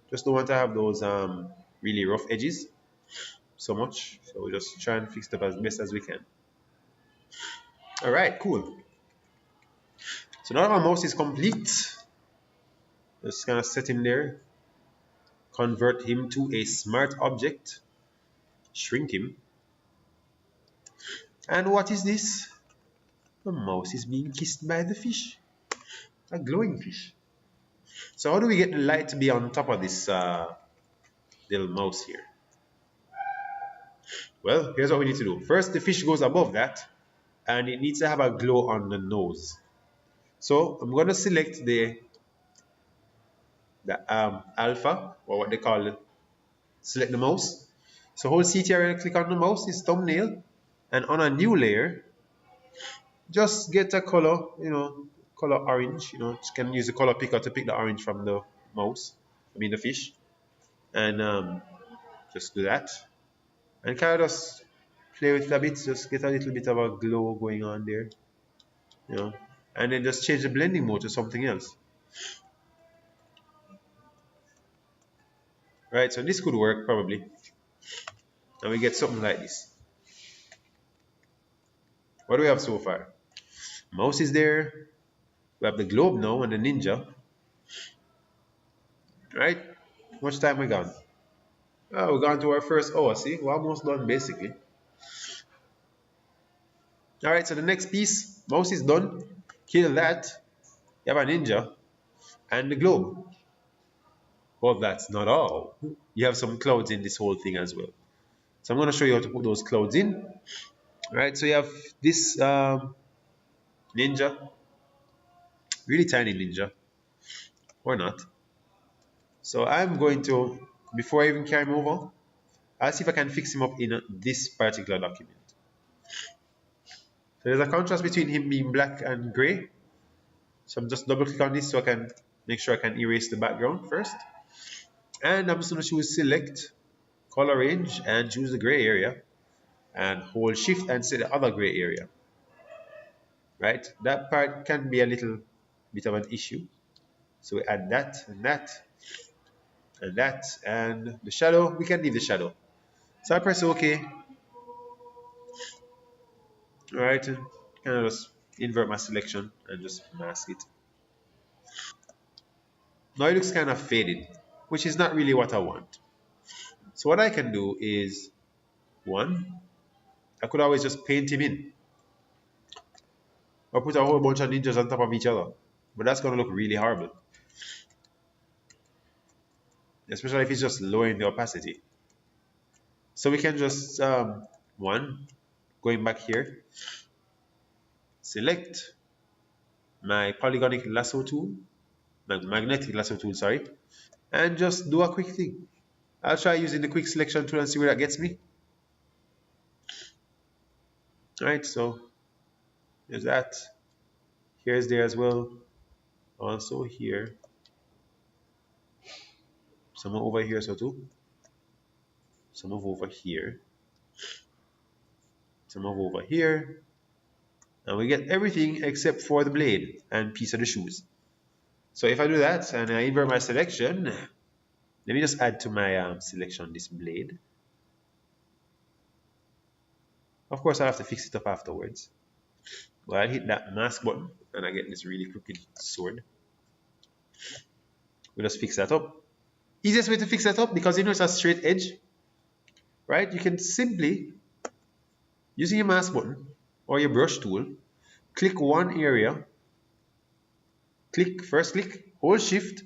Just don't want to have those really rough edges so much. So we just try and fix it up as best as we can. Alright, cool. So now our mouse is complete. Just kind of set him there. Convert him to a smart object. Shrink him. And what is this? The mouse is being kissed by the fish. A glowing fish. So how do we get the light to be on top of this little mouse here? Well, here's what we need to do. First, the fish goes above that, and it needs to have a glow on the nose. So I'm going to select the alpha, or what they call it. Select the mouse. So hold CTR and click on the mouse, this thumbnail, and on a new layer, just get a color, color orange. You can use the color picker to pick the orange from the mouse, the fish, and just do that. And kind of just play with it a bit, just get a little bit of a glow going on there, and then just change the blending mode to something else. Right, so this could work probably, and we get something like this. What do we have so far? Mouse is there. We have the globe now and the ninja. Right? How much time we gone? Oh, we're gone to our first hour. See, we're almost done basically. All right, so the next piece, mouse is done. Kill that. You have a ninja and the globe. Well, that's not all. You have some clouds in this whole thing as well. So I'm going to show you how to put those clouds in. All right, so you have this ninja, really tiny ninja, or not. So I'm going to, before I even carry him over, I'll see if I can fix him up in this particular document. So there's a contrast between him being black and gray. So I'm just double click on this so I can make sure I can erase the background first. And I'm just going to choose select, color range, and choose the gray area. And hold shift and set the other gray area. Right? That part can be a little bit of an issue. So we add that and that and that, and the shadow, we can leave the shadow. So I press OK. Alright, and kind of just invert my selection and just mask it. Now it looks kind of faded, which is not really what I want. So what I can do is, one, I could always just paint him in. Or put a whole bunch of ninjas on top of each other. But that's going to look really horrible. Especially if it's just lowering the opacity. So we can just, one, going back here, select my polygonic lasso tool, magnetic lasso tool, sorry, and just do a quick thing. I'll try using the quick selection tool and see where that gets me. Right, so there's that. Here's there as well. Also here. Some over here, so too. Some over here. Some over here. And we get everything except for the blade and piece of the shoes. So if I do that and I invert my selection, let me just add to my selection this blade. Of course, I have to fix it up afterwards. Well, I'll hit that mask button and I get this really crooked sword. We just fix that up. Easiest way to fix that up, because you know it's a straight edge, right? You can simply, using your mask button or your brush tool, click one area, first click, hold shift,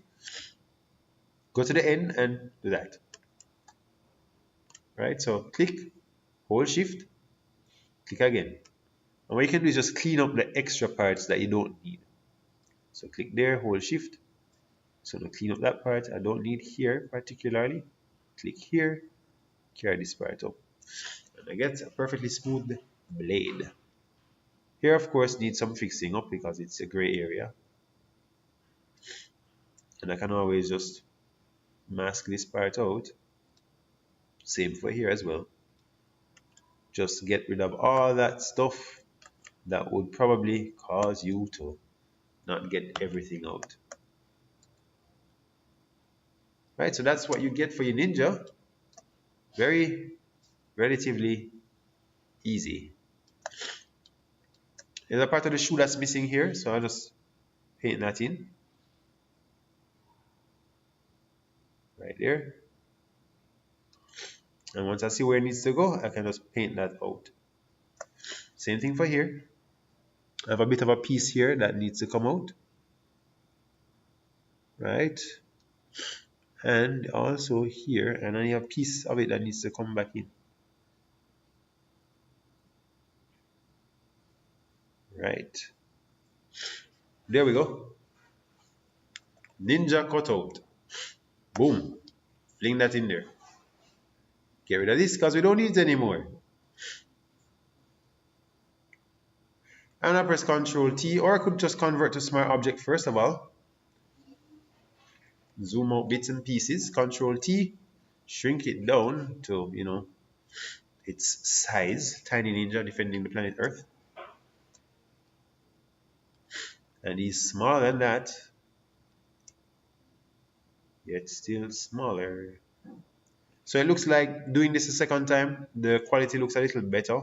go to the end and do that. Right? So click, hold shift, click again. And what you can do is just clean up the extra parts that you don't need. So click there, hold shift. So now clean up that part I don't need here particularly. Click here, carry this part up. And I get a perfectly smooth blade. Here of course needs some fixing up because it's a gray area. And I can always just mask this part out. Same for here as well. Just get rid of all that stuff that would probably cause you to not get everything out. Right, so that's what you get for your ninja. Very relatively easy. There's a part of the shoe that's missing here, so I'll just paint that in. Right there. And once I see where it needs to go, I can just paint that out. Same thing for here. I have a bit of a piece here that needs to come out. Right. And also here, and I have a piece of it that needs to come back in. Right. There we go. Ninja cutout. Boom. Fling that in there. Get rid of this because we don't need it anymore. And I press Ctrl T, or I could just convert to Smart Object first of all. Zoom out bits and pieces. Ctrl T, shrink it down to, you know, its size. Tiny Ninja defending the planet Earth. And he's smaller than that, yet still smaller. So it looks like doing this a second time, the quality looks a little better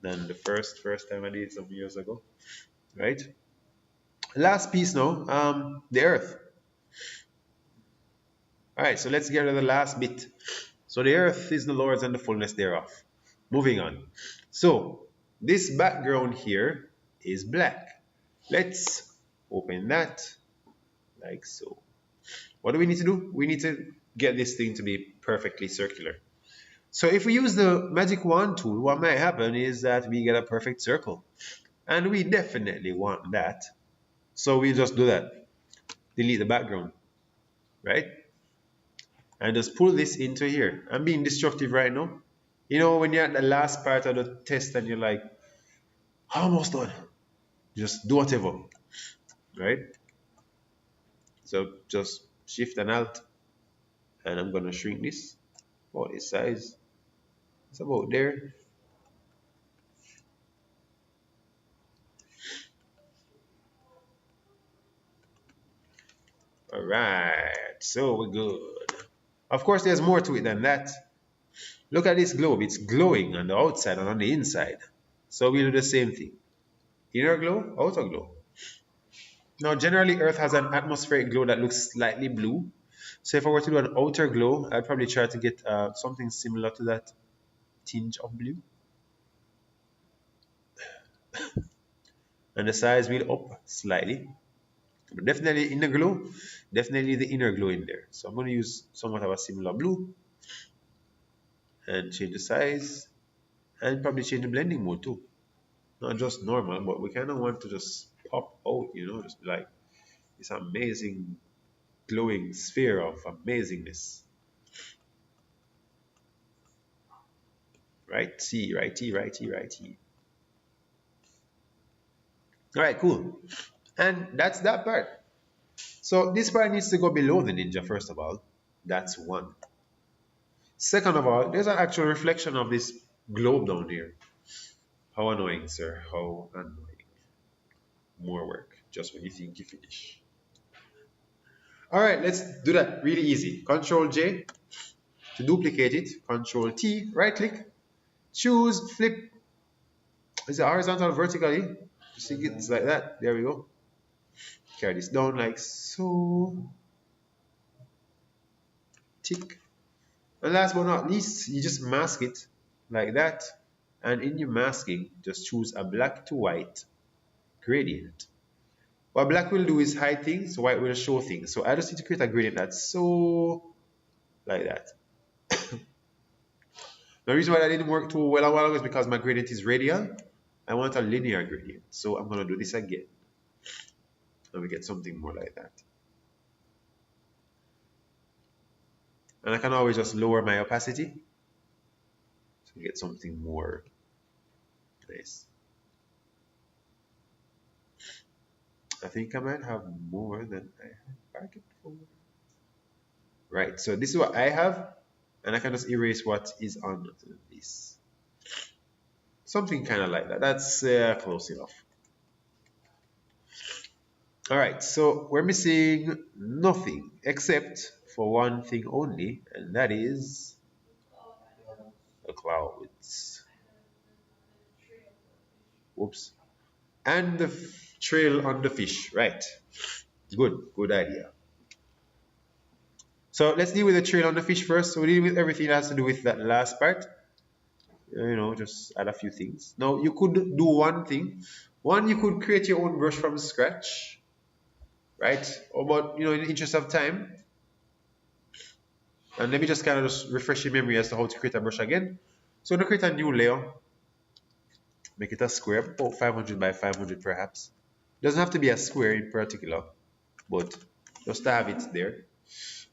than the first time I did it some years ago, right? Last piece now, the Earth. All right, so let's get rid of the last bit. So the Earth is the Lord's and the fullness thereof. Moving on. So this background here is black. Let's open that like so. What do we need to do? We need to get this thing to be perfectly circular. So if we use the magic wand tool, what might happen is that we get a perfect circle. And we definitely want that. So we just do that. Delete the background, right? And just pull this into here. I'm being destructive right now. You know, when you're at the last part of the test and you're like, almost done. Just do whatever, right? So just shift and alt. And I'm gonna shrink this about this size. It's about there. All right, so we're good. Of course, there's more to it than that. Look at this globe. It's glowing on the outside and on the inside. So we'll do the same thing. Inner glow, outer glow. Now, generally, Earth has an atmospheric glow that looks slightly blue. So if I were to do an outer glow, I'd probably try to get something similar to that tinge of blue. And the size will up slightly. But definitely inner glow, definitely the inner glow in there. So I'm going to use somewhat of a similar blue and change the size and probably change the blending mode too. Not just normal, but we kind of want to just pop out, you know, just be like this amazing glowing sphere of amazingness. Righty, righty, righty, righty. All right, cool. And that's that part. So this part needs to go below the ninja, first of all. That's one. Second of all, there's an actual reflection of this globe down here. How annoying, sir. How annoying. More work just when you think you finish. All right, let's do that really easy. Control J to duplicate it. Control T, right click, choose, flip. Is it horizontal, vertically? Just think it's like that. There we go. Carry this down like so. Tick. And last but not least, you just mask it like that. And in your masking, just choose a black to white gradient. What black will do is hide things, white will show things. So I just need to create a gradient that's so like that. The reason why that didn't work too well a while ago is because my gradient is radial. I want a linear gradient. So I'm going to do this again. And we get something more like that. And I can always just lower my opacity to get something more nice. I think I might have more than I had bargained for. Right, so this is what I have, and I can just erase what is on this. Something kind of like that. That's close enough. All right, so we're missing nothing except for one thing only, and that is the clouds. Whoops. And the trail on the fish, right? Good idea. So let's deal with the trail on the fish first. So we deal with everything that has to do with that last part. Just add a few things. Now you could do one thing. One, you could create your own brush from scratch, right? But in the interest of time, and let me just kind of just refresh your memory as to how to create a brush again. So I'm gonna create a new layer. Make it a square, about 500 by 500 perhaps. Doesn't have to be a square in particular, but just to have it there.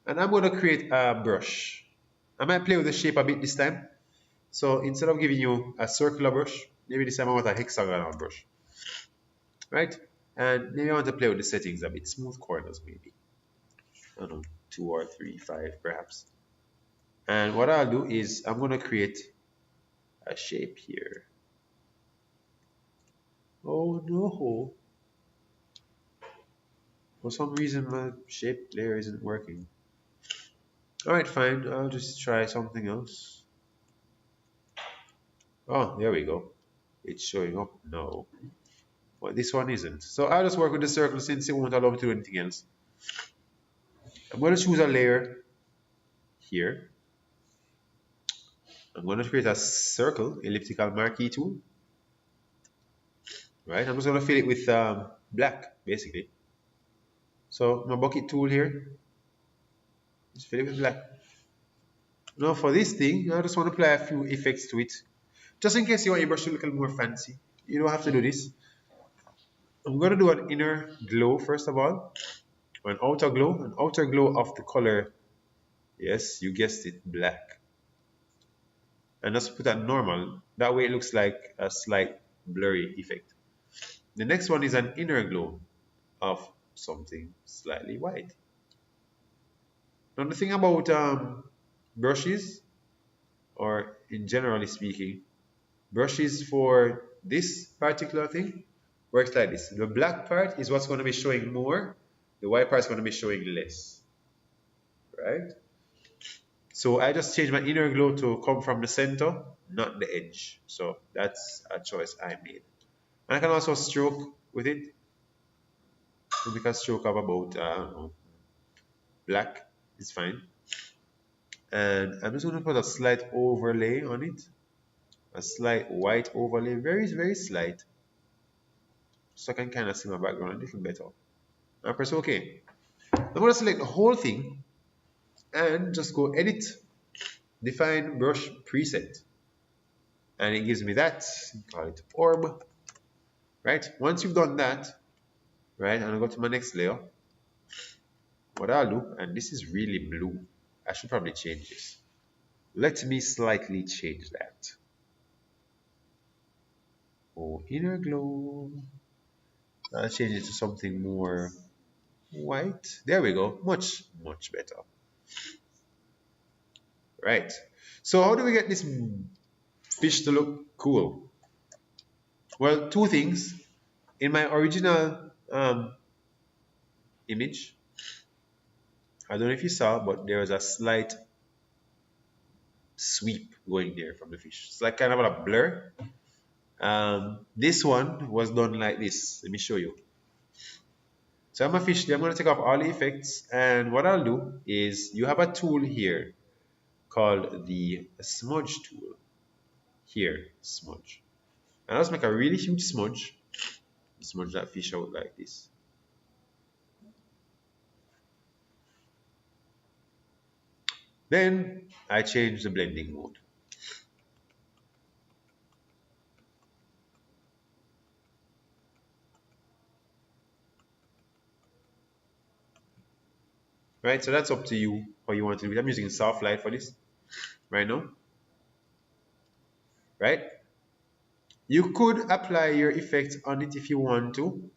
And I'm going to create a brush. I might play with the shape a bit this time. So instead of giving you a circular brush, maybe this time I want a hexagonal brush. Right? And maybe I want to play with the settings a bit. Smooth corners maybe. I don't know, 2 or 3, 5 perhaps. And what I'll do is I'm going to create a shape here. Oh no. For some reason my shape layer isn't working. Alright, fine. I'll just try something else. Oh, there we go. It's showing up now. But this one isn't. So I'll just work with the circle since it won't allow me to do anything else. I'm going to choose a layer here. I'm going to create a circle, elliptical marquee tool. Right, I'm just going to fill it with black, basically. So my bucket tool here, just fill it with black. Now for this thing, I just want to apply a few effects to it. Just in case you want your brush to look a little more fancy. You don't have to do this. I'm going to do an inner glow first of all. An outer glow of the color, yes, you guessed it, black. And just put that normal. That way it looks like a slight blurry effect. The next one is an inner glow of something slightly white. Now the thing about brushes, or in generally speaking, brushes for this particular thing works like this. The black part is what's going to be showing more. The white part is going to be showing less. Right? So I just changed my inner glow to come from the center, not the edge. So that's a choice I made. And I can also stroke with it. So make a stroke of about, I don't know, black is fine. And I'm just going to put a slight overlay on it. A slight white overlay, very, very slight. So I can kind of see my background a little better. I press OK. I'm going to select the whole thing and just go edit, define brush preset. And it gives me that, call it orb. Right? Once you've done that, right, and I go to my next layer, what I'll do, and this is really blue, I should probably change this. Let me slightly change that. Oh, inner glow. I'll change it to something more white. There we go. Much, much better. Right. So how do we get this fish to look cool? Well, two things. In my original image, I don't know if you saw, but there was a slight sweep going there from the fish. It's like kind of a blur. This one was done like this. Let me show you. So I'm officially, I'm going to take off all the effects, and what I'll do is you have a tool here called the smudge tool. Here, smudge. And I'll just make a really huge smudge. Smudge that fish out like this. Then I change the blending mode. Right, so that's up to you how you want to do it. I'm using soft light for this right now. Right? You could apply your effect on it if you want to.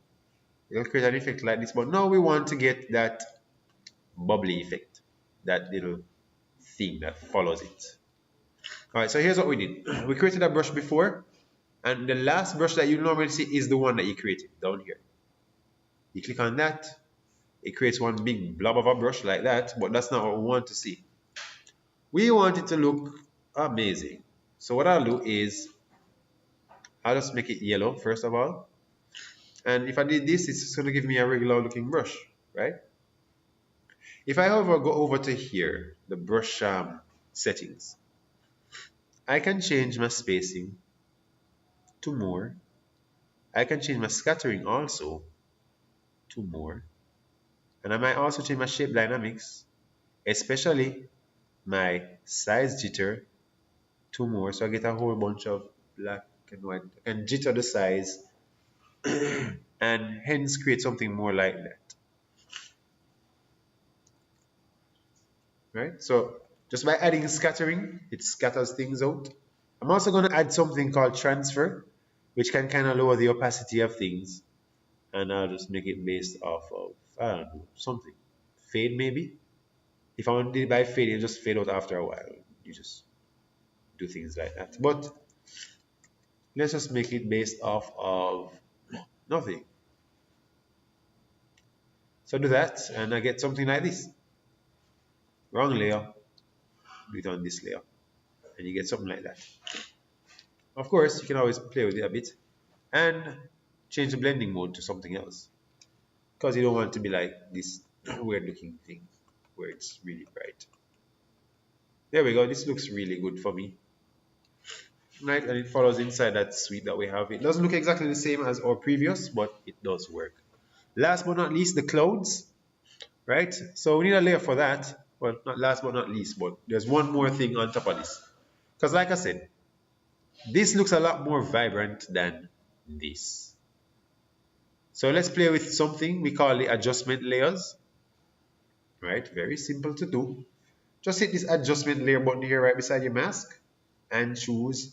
It'll create an effect like this, but now we want to get that bubbly effect, that little thing that follows it. All right, so here's what we did. We created a brush before, and the last brush that you normally see is the one that you created down here. You click on that, it creates one big blob of a brush like that, but that's not what we want to see. We want it to look amazing. So what I'll do is, I'll just make it yellow first of all. And if I did this, it's just going to give me a regular looking brush, right? If I however go over to here, the brush settings, I can change my spacing to more. I can change my scattering also to more. And I might also change my shape dynamics, especially my size jitter to more. So I get a whole bunch of black and white. I can jitter the size and hence create something more like that. Right? So just by adding scattering, it scatters things out. I'm also going to add something called transfer, which can kind of lower the opacity of things. And I'll just make it based off of, I don't know, something. Fade maybe. If I want to do it by fade, it'll just fade out after a while. You just do things like that. But let's just make it based off of nothing. So do that, and I get something like this. Wrong layer, do it on this layer, and you get something like that. Of course, you can always play with it a bit and change the blending mode to something else, because you don't want it to be like this weird looking thing where it's really bright. There we go. This looks really good for me. Right, and it follows inside that suite that we have. It doesn't look exactly the same as our previous, but it does work. Last but not least, the clouds. Right? So we need a layer for that. Well, not last but not least, but there's one more thing on top of this. Because like I said, this looks a lot more vibrant than this. So let's play with something we call the adjustment layers. Right? Very simple to do. Just hit this adjustment layer button here right beside your mask and choose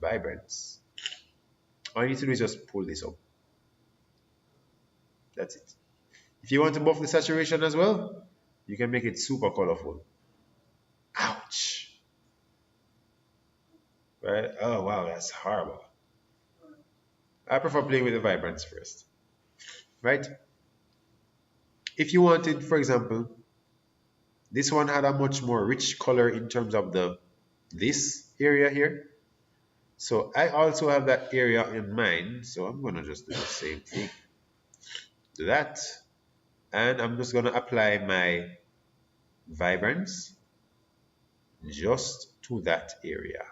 vibrance. All you need to do is just pull this up. That's it. If you want to buff the saturation as well, you can make it super colorful. Ouch. Right? Oh, wow, that's horrible. I prefer playing with the vibrance first. Right? If you wanted, for example, this one had a much more rich color in terms of this area here. So I also have that area in mind. So I'm going to just do the same thing. Do that. And I'm just going to apply my vibrance just to that area.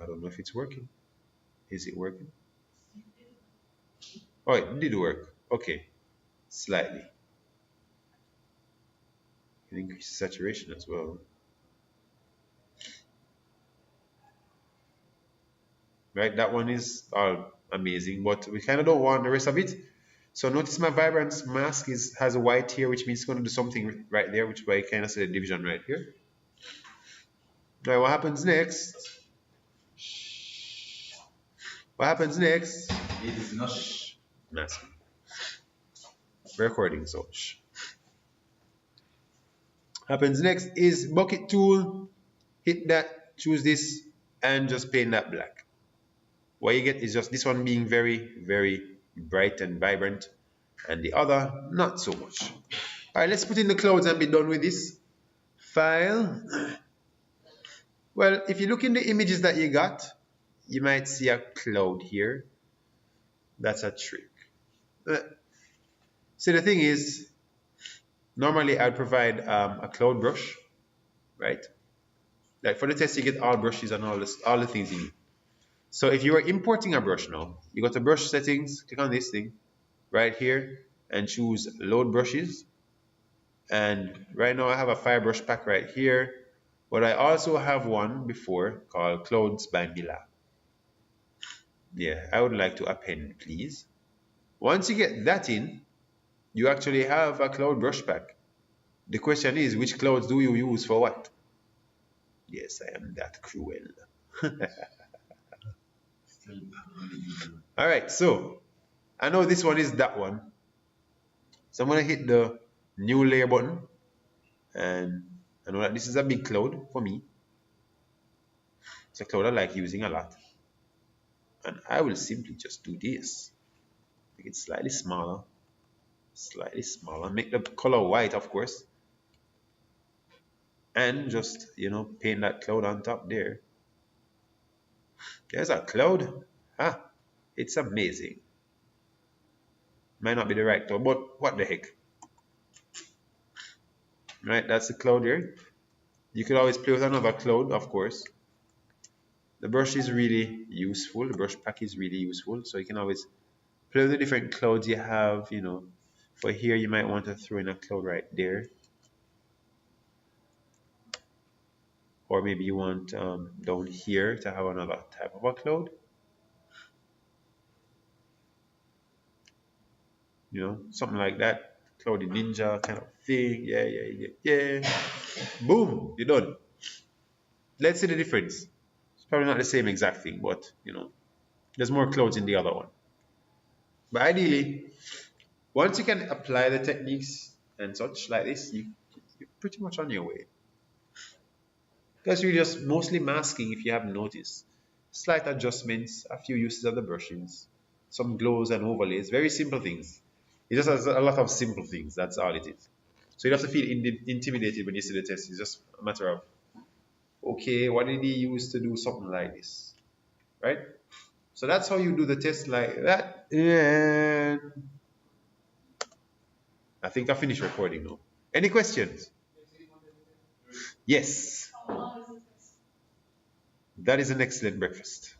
I don't know if it's working. Is it working? Oh, it did work. Okay, slightly. Can increase the saturation as well. Right, that one is all amazing, but we kind of don't want the rest of it. So notice my vibrance mask has a white here, which means it's going to do something right there, which is why I kind of see the division right here. Now what happens next? What happens next? It is nothing. Mask. Recording, so happens next is bucket tool, hit that, choose this, and just paint that black. What you get is just this one being very, very bright and vibrant, and the other not so much. All right, let's put in the clouds and be done with this. File. Well, if you look in the images that you got, you might see a cloud here. That's a trick. So the thing is, normally I'd provide a cloud brush, right? Like for the test, you get all brushes and all the things you need. So if you are importing a brush now, you go to brush settings, click on this thing right here and choose load brushes. And right now I have a 5 brush pack right here, but I also have one before called Clouds by Mila. Yeah, I would like to append, please. Once you get that in, you actually have a cloud brush pack. The question is, which clouds do you use for what? Yes, I am that cruel. Still only you. All right, so I know this one is that one. So I'm gonna hit the new layer button, and I know that this is a big cloud for me. It's a cloud I like using a lot. And I will simply just do this. Make it slightly smaller, make the color white, of course. And just, paint that cloud on top there. There's a cloud. Ah, it's amazing. Might not be the right cloud, but what the heck. Right, that's the cloud here. You could always play with another cloud, of course. The brush is really useful. The brush pack is really useful. So you can always play with the different clouds you have, For here, you might want to throw in a cloud right there. Or maybe you want down here to have another type of a cloud. Something like that. Cloudy ninja kind of thing. Yeah. Boom, you're done. Let's see the difference. It's probably not the same exact thing, but there's more clouds in the other one. But ideally, once you can apply the techniques and such like this, you're pretty much on your way. Because you're just mostly masking if you haven't noticed. Slight adjustments, a few uses of the brushes, some glows and overlays, very simple things. It just has a lot of simple things, that's all it is. So you don't have to feel intimidated when you see the test. It's just a matter of, okay, what did he use to do something like this, right? So that's how you do the test like that. And I think I finished recording now. Any questions? Yes. That is an excellent breakfast.